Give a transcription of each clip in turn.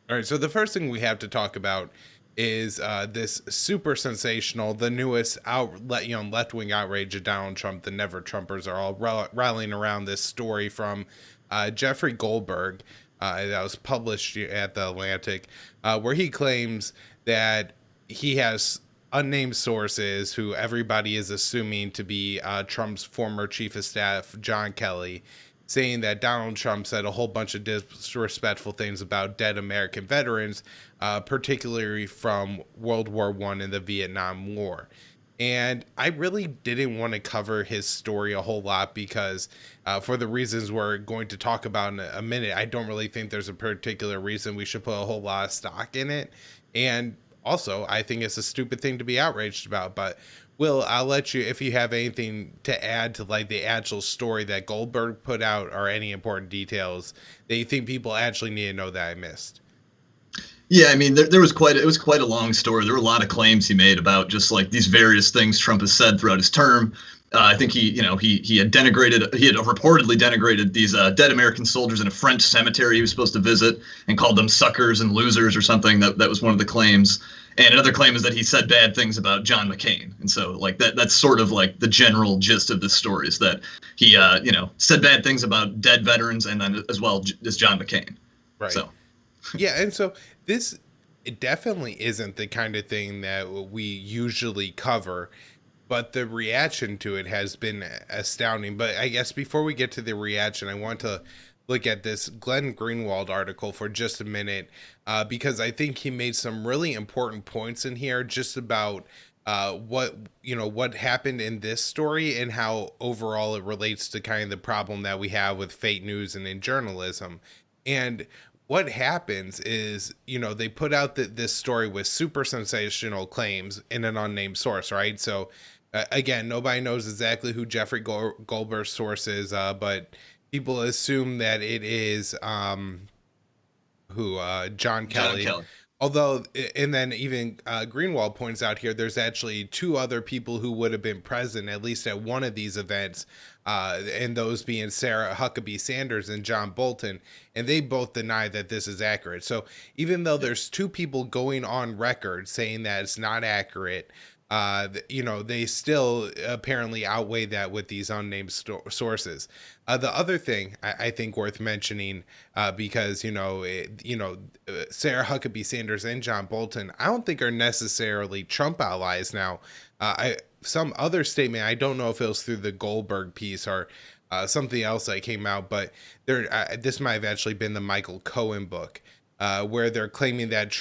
All right, so the first thing we have to talk about is this super sensational, the newest outlet, left-wing outrage of Donald Trump. The Never Trumpers are all rallying around this story from Jeffrey Goldberg that was published at the Atlantic, where he claims that he has unnamed sources who everybody is assuming to be Trump's former chief of staff, John Kelly, saying that Donald Trump said a whole bunch of disrespectful things about dead American veterans, particularly from World War I and the Vietnam War. And I really didn't want to cover his story a whole lot because, for the reasons we're going to talk about in a minute, I don't really think there's a particular reason we should put a whole lot of stock in it. And also, I think it's a stupid thing to be outraged about. But Will, I'll let you, if you have anything to add to like the actual story that Goldberg put out or any important details that you think people actually need to know that I missed. Yeah, I mean, there was it was quite a long story. There were a lot of claims he made about just like these various things Trump has said throughout his term. I think he had reportedly denigrated these dead American soldiers in a French cemetery he was supposed to visit and called them suckers and losers or something. That was one of the claims. And another claim is that he said bad things about John McCain. And so like that's sort of like the general gist of this story is that he said bad things about dead veterans and then as well as John McCain. Right. So yeah, and so this it definitely isn't the kind of thing that we usually cover, but the reaction to it has been astounding. But I guess before we get to the reaction, I want to look at this Glenn Greenwald article for just a minute, because I think he made some really important points in here just about what happened in this story and how overall it relates to kind of the problem that we have with fake news and in journalism. And what happens is, they put out this story with super sensational claims in an unnamed source, right? So, again, nobody knows exactly who Jeffrey Goldberg's source is, but people assume that it is John John Kelly. Kelly. Although, and then even Greenwald points out here, there's actually two other people who would have been present at least at one of these events, and those being Sarah Huckabee Sanders and John Bolton, and they both deny that this is accurate. So even though there's two people going on record saying that it's not accurate, they still apparently outweigh that with these unnamed sources. The other thing I think worth mentioning, because Sarah Huckabee Sanders and John Bolton, I don't think are necessarily Trump allies. Now, some other statement, I don't know if it was through the Goldberg piece or something else that came out, but this might have actually been the Michael Cohen book. Where they're claiming that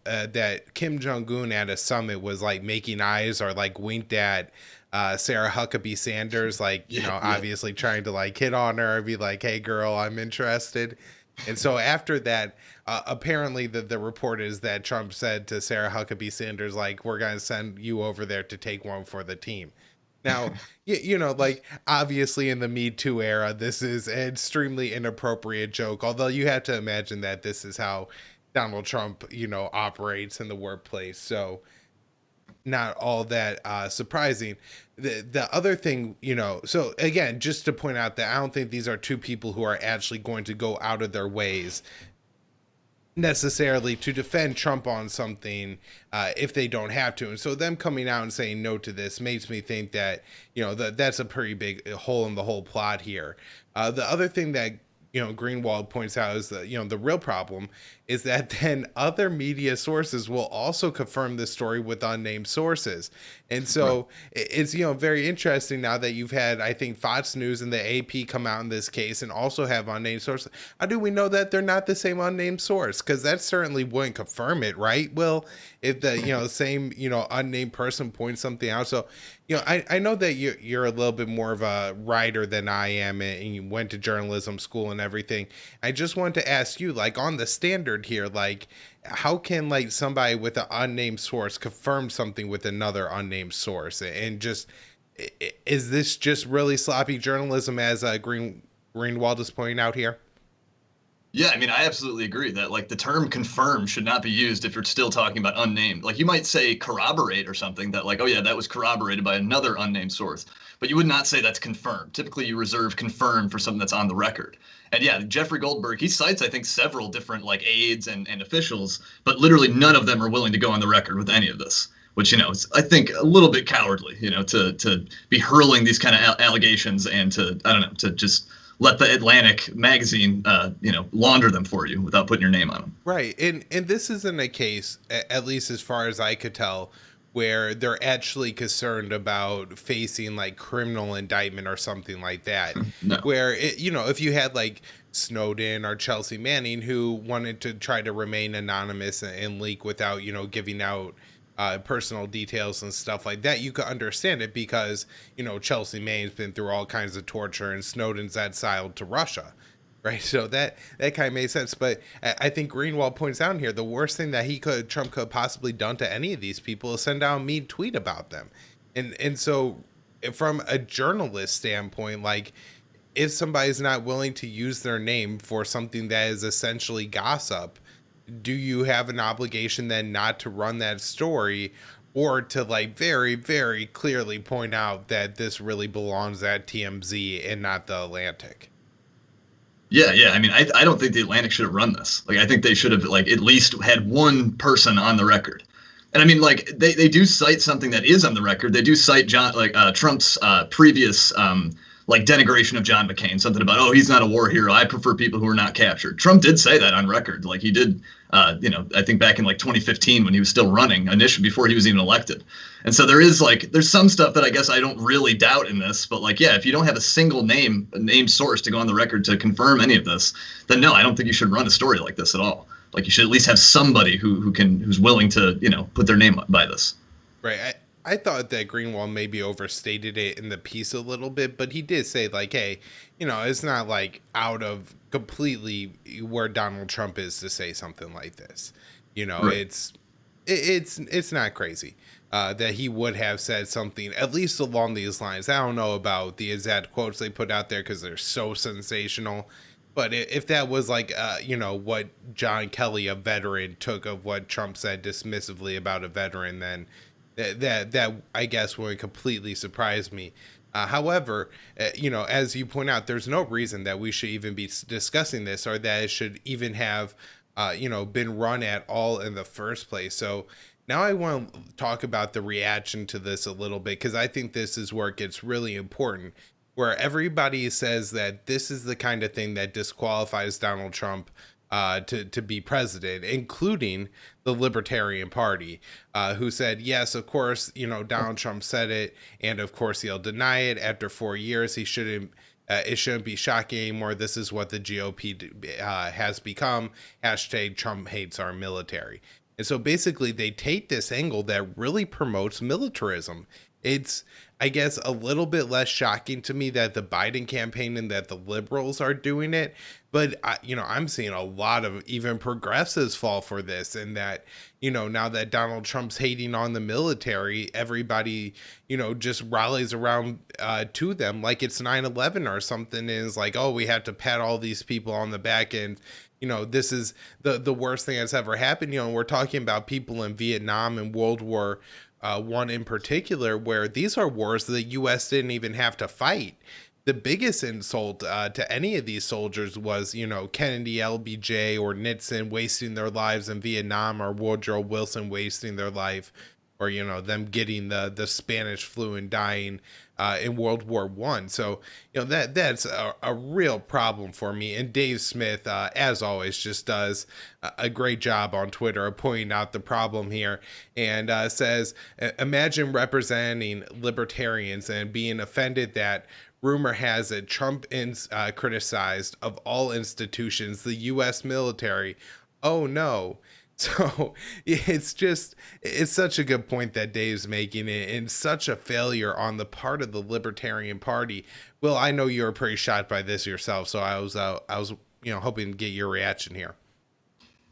that Kim Jong-un at a summit was like making eyes or like winked at Sarah Huckabee Sanders, like, obviously trying to like hit on her and be like, hey girl, I'm interested. And so after that, apparently the report is that Trump said to Sarah Huckabee Sanders, like, we're going to send you over there to take one for the team. Now, like, obviously in the Me Too era, this is an extremely inappropriate joke, although you have to imagine that this is how Donald Trump, operates in the workplace. So not all that surprising. The other thing, so again, just to point out that I don't think these are two people who are actually going to go out of their ways necessarily to defend Trump on something if they don't have to. And so them coming out and saying no to this makes me think that, that's a pretty big hole in the whole plot here. The other thing that, Greenwald points out is that, the real problem is that then other media sources will also confirm this story with unnamed sources. And so it's, very interesting now that you've had, I think, Fox News and the AP come out in this case and also have unnamed sources. How do we know that they're not the same unnamed source? Because that certainly wouldn't confirm it, right? Well, if the, same, unnamed person points something out. So, I know that you're a little bit more of a writer than I am, and you went to journalism school and everything. I just wanted to ask you, like, on the standard here, like, how can like somebody with an unnamed source confirm something with another unnamed source? And just, is this just really sloppy journalism, as Greenwald is pointing out here? Yeah, I mean, I absolutely agree that like the term confirm should not be used if you're still talking about unnamed. Like you might say corroborate or something that like, oh yeah, that was corroborated by another unnamed source, but you would not say that's confirmed. Typically, you reserve confirmed for something that's on the record. And yeah, Jeffrey Goldberg, he cites, I think, several different like aides and officials, but literally none of them are willing to go on the record with any of this. Which is, I think, a little bit cowardly, to be hurling these kind of allegations and to I don't know to just let the Atlantic magazine, launder them for you without putting your name on them. Right. And this isn't a case, at least as far as I could tell, where they're actually concerned about facing like criminal indictment or something like that. No. Where if you had like Snowden or Chelsea Manning who wanted to try to remain anonymous and leak without, giving out personal details and stuff like that, you could understand it because, Chelsea Manning's been through all kinds of torture and Snowden's exiled to Russia. Right. So that kind of made sense. But I think Greenwald points out here, the worst thing that Trump could have possibly done to any of these people is send out a mean tweet about them. And so from a journalist standpoint, like if somebody's not willing to use their name for something that is essentially gossip, do you have an obligation then not to run that story or to like very, very clearly point out that this really belongs at TMZ and not the Atlantic? Yeah, yeah. I mean, I don't think the Atlantic should have run this. Like, I think they should have like at least had one person on the record. And I mean, like they do cite something that is on the record. They do cite Trump's previous like denigration of John McCain, something about, oh, he's not a war hero. I prefer people who are not captured. Trump did say that on record. Like he did, I think back in like 2015 when he was still running initially before he was even elected. And so there's some stuff that I guess I don't really doubt in this, but like, yeah, if you don't have a single name source to go on the record to confirm any of this, then no, I don't think you should run a story like this at all. Like you should at least have somebody who's willing to, put their name by this. Right. I thought that Greenwald maybe overstated it in the piece a little bit, but he did say like, hey, it's not like out of completely where Donald Trump is to say something like this. Right. It's not crazy that he would have said something at least along these lines. I don't know about the exact quotes they put out there because they're so sensational. But if that was like, what John Kelly, a veteran, took of what Trump said dismissively about a veteran, then that I guess would completely surprise me. However, as you point out, there's no reason that we should even be discussing this or that it should even have, been run at all in the first place. So now I want to talk about the reaction to this a little bit because I think this is where it gets really important, where everybody says that this is the kind of thing that disqualifies Donald Trump to be president, including the Libertarian Party, who said, yes, of course, Donald Trump said it, and of course he'll deny it. After 4 years, it shouldn't be shocking anymore. This is what the GOP has become. Hashtag Trump hates our military. And so basically they take this angle that really promotes militarism. It's, I guess, a little bit less shocking to me that the Biden campaign and that the liberals are doing it. But, I'm seeing a lot of even progressives fall for this, and that, now that Donald Trump's hating on the military, everybody, just rallies around to them like it's 9/11 or something, is like, oh, we have to pat all these people on the back and, this is the worst thing that's ever happened. We're talking about people in Vietnam and World War one in particular, where these are wars the U.S. didn't even have to fight. The biggest insult to any of these soldiers was, Kennedy, LBJ, or Nixon wasting their lives in Vietnam, or Woodrow Wilson wasting their life, or, them getting the Spanish flu and dying in World War One. So, that's a real problem for me. And Dave Smith, as always, just does a great job on Twitter of pointing out the problem here, and says, imagine representing libertarians and being offended that rumor has it Trump is criticized of all institutions, the U.S. military. Oh no. So it's such a good point that Dave's making it, and such a failure on the part of the Libertarian Party. Well, I know you were pretty shocked by this yourself, so I was hoping to get your reaction here.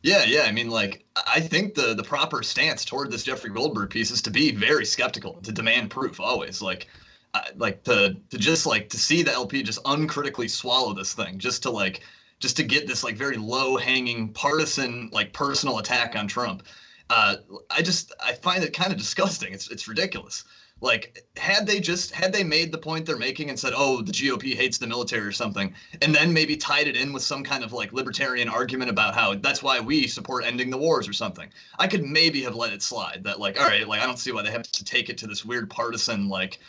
Yeah, yeah. I mean, like, I think the proper stance toward this Jeffrey Goldberg piece is to be very skeptical, to demand proof always. Like to just like to see the LP just uncritically swallow this thing, just just to get this like very low hanging partisan, like personal attack on Trump. I find it kind of disgusting. It's ridiculous. Like, had they made the point they're making and said, oh, the GOP hates the military or something, and then maybe tied it in with some kind of like libertarian argument about how that's why we support ending the wars or something, I could maybe have let it slide. That like, all right, like I don't see why they have to take it to this weird partisan like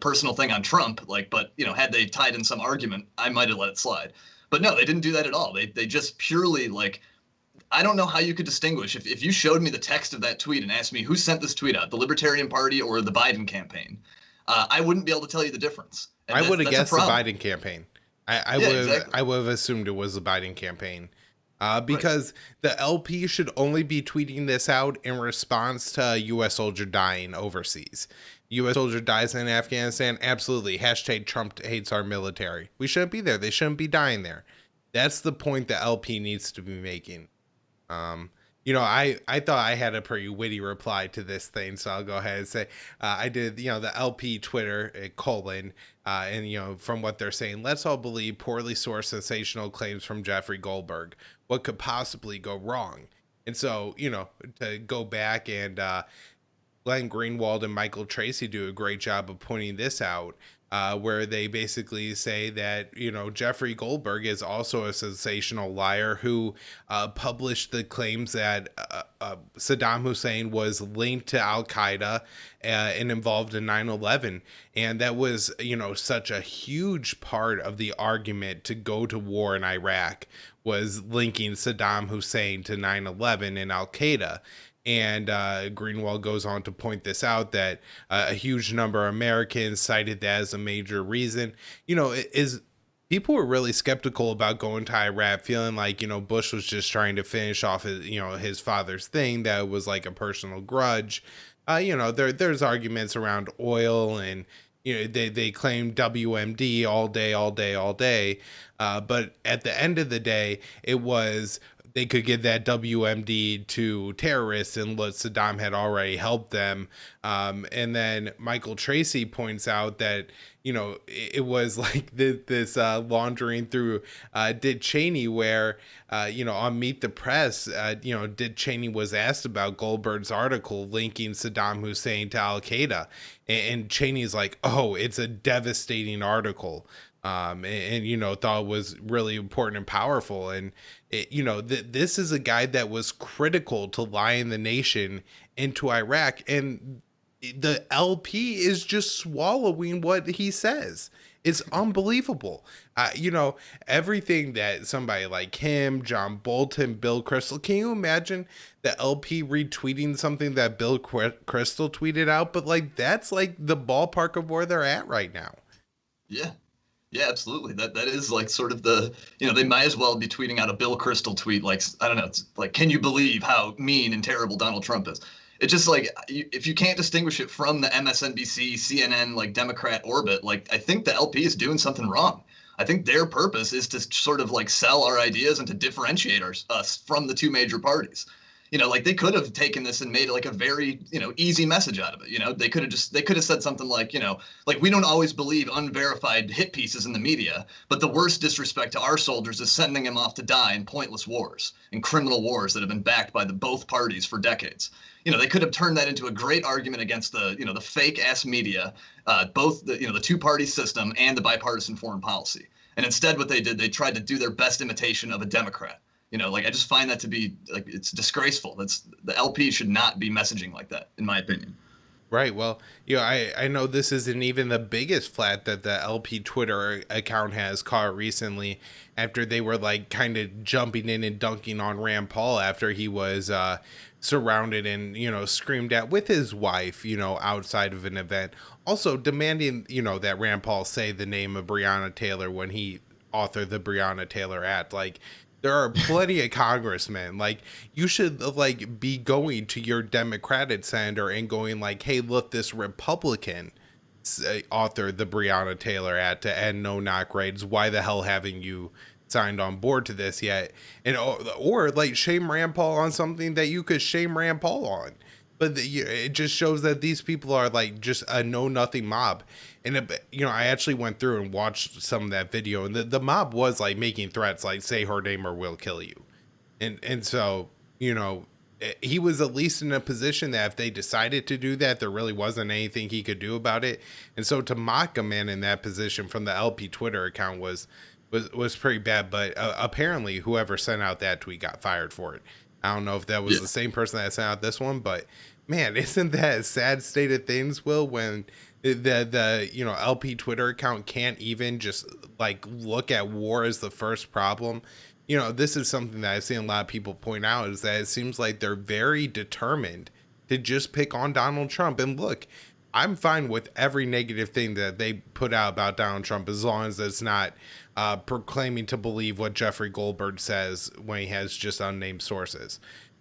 personal thing on Trump. Like, but had they tied in some argument, I might have let it slide. But no, they didn't do that at all. They just purely like, I don't know how you could distinguish if you showed me the text of that tweet and asked me who sent this tweet out, the Libertarian Party or the Biden campaign. I wouldn't be able to tell you the difference. And I would have guessed the problem. Biden campaign. I would have assumed it was the Biden campaign. Because the LP should only be tweeting this out in response to a U.S. soldier dying overseas. U.S. soldier dies in Afghanistan. Absolutely. Hashtag Trump hates our military. We shouldn't be there. They shouldn't be dying there. That's the point the LP needs to be making. I thought I had a pretty witty reply to this thing, so I'll go ahead and say I did, the LP Twitter : and from what they're saying, let's all believe poorly sourced sensational claims from Jeffrey Goldberg. What could possibly go wrong? And so, to go back and Glenn Greenwald and Michael Tracy do a great job of pointing this out. Where they basically say that, Jeffrey Goldberg is also a sensational liar who published the claims that Saddam Hussein was linked to Al-Qaeda and involved in 9/11. And that was, such a huge part of the argument to go to war in Iraq was linking Saddam Hussein to 9/11 and Al-Qaeda. And Greenwald goes on to point this out, that a huge number of Americans cited that as a major reason. People were really skeptical about going to Iraq, feeling like, Bush was just trying to finish off his father's thing, that it was like a personal grudge. There's arguments around oil, and they claim WMD all day. But at the end of the day, it was, they could give that WMD to terrorists, and what Saddam had already helped them. And then Michael Tracy points out that, it was like this laundering through Dick Cheney, where, on Meet the Press, Dick Cheney was asked about Goldberg's article linking Saddam Hussein to Al-Qaeda. And Cheney's like, oh, it's a devastating article. Thought it was really important and powerful. And this is a guy that was critical to lying the nation into Iraq, and the LP is just swallowing what he says. It's unbelievable. Everything that somebody like him, John Bolton, Bill Kristol, can you imagine the LP retweeting something that Bill Kristol tweeted out? But like, that's like the ballpark of where they're at right now. Yeah. Yeah, absolutely. That is like sort of the, they might as well be tweeting out a Bill Kristol tweet. Like, I don't know. It's like, can you believe how mean and terrible Donald Trump is? It's just like, if you can't distinguish it from the MSNBC, CNN, like Democrat orbit, like I think the LP is doing something wrong. I think their purpose is to sort of like sell our ideas and to differentiate us from the two major parties. Like they could have taken this and made it like a very, easy message out of it. They could have said something like, like we don't always believe unverified hit pieces in the media, but the worst disrespect to our soldiers is sending them off to die in pointless wars, in criminal wars that have been backed by the both parties for decades. They could have turned that into a great argument against the, the fake ass media, both the two party system and the bipartisan foreign policy. And instead what they did, they tried to do their best imitation of a Democrat. Like I just find that to be like, it's disgraceful. The LP should not be messaging like that, in my opinion. Right. Well, I know this isn't even the biggest flat that the LP Twitter account has caught recently, after they were like kind of jumping in and dunking on Rand Paul after he was surrounded and, screamed at with his wife, outside of an event. Also demanding, that Rand Paul say the name of Breonna Taylor when he authored the Breonna Taylor Act. Like, there are plenty of congressmen. Like, you should like be going to your Democratic senator and going like, hey, look, this Republican authored the Breonna Taylor Act to end no-knock raids. Why the hell haven't you signed on board to this yet? And or like shame Rand Paul on something that you could shame Rand Paul on. But it just shows that these people are like just a know-nothing mob. And, I actually went through and watched some of that video, and the mob was like making threats like, say her name or we'll kill you. And so, he was at least in a position that if they decided to do that, there really wasn't anything he could do about it. And so to mock a man in that position from the LP Twitter account was pretty bad. But apparently whoever sent out that tweet got fired for it. I don't know if that was the same person that sent out this one, but man, isn't that a sad state of things, Will, when the LP Twitter account can't even just like look at war as the first problem? This is something that I've seen a lot of people point out, is that it seems like they're very determined to just pick on Donald Trump. And look, I'm fine with every negative thing that they put out about Donald Trump, as long as it's not proclaiming to believe what Jeffrey Goldberg says when he has just unnamed sources.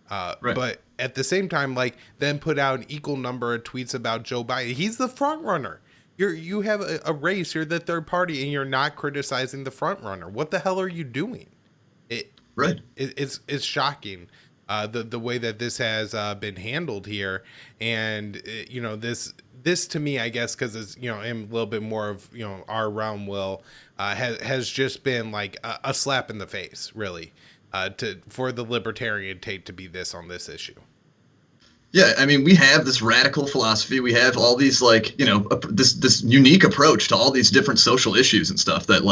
Right. But at the same time, like, then put out an equal number of tweets about Joe Biden. He's the front runner. You have a race. You're the third party, and you're not criticizing the front runner. What the hell are you doing? It's shocking the way that this has been handled here. And this to me, I guess, because it's in a little bit more of our realm, Will, has just been like a slap in the face, really, for the libertarian take to be this on this issue. Yeah, I mean, we have this radical philosophy. We have all these this unique approach to all these different social issues and stuff that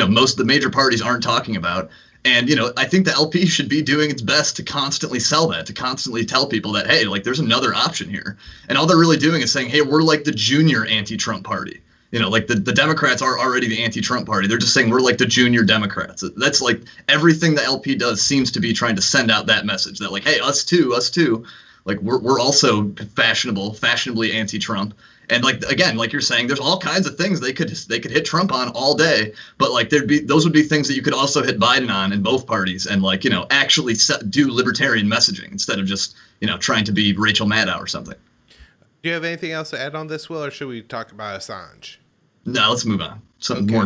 most of the major parties aren't talking about. And, I think the LP should be doing its best to constantly sell that, to constantly tell people that, hey, there's another option here. And all they're really doing is saying, hey, we're like the junior anti-Trump party. The Democrats are already the anti-Trump party. They're just saying we're like the junior Democrats. That's like everything the LP does seems to be trying to send out that message that hey, us too. Like we're also fashionably anti-Trump. And again, like you're saying, there's all kinds of things they could hit Trump on all day, but those would be things that you could also hit Biden on in both parties, and actually do libertarian messaging instead of just trying to be Rachel Maddow or something. Do you have anything else to add on this, Will, or should we talk about Assange? No, let's move on. Something more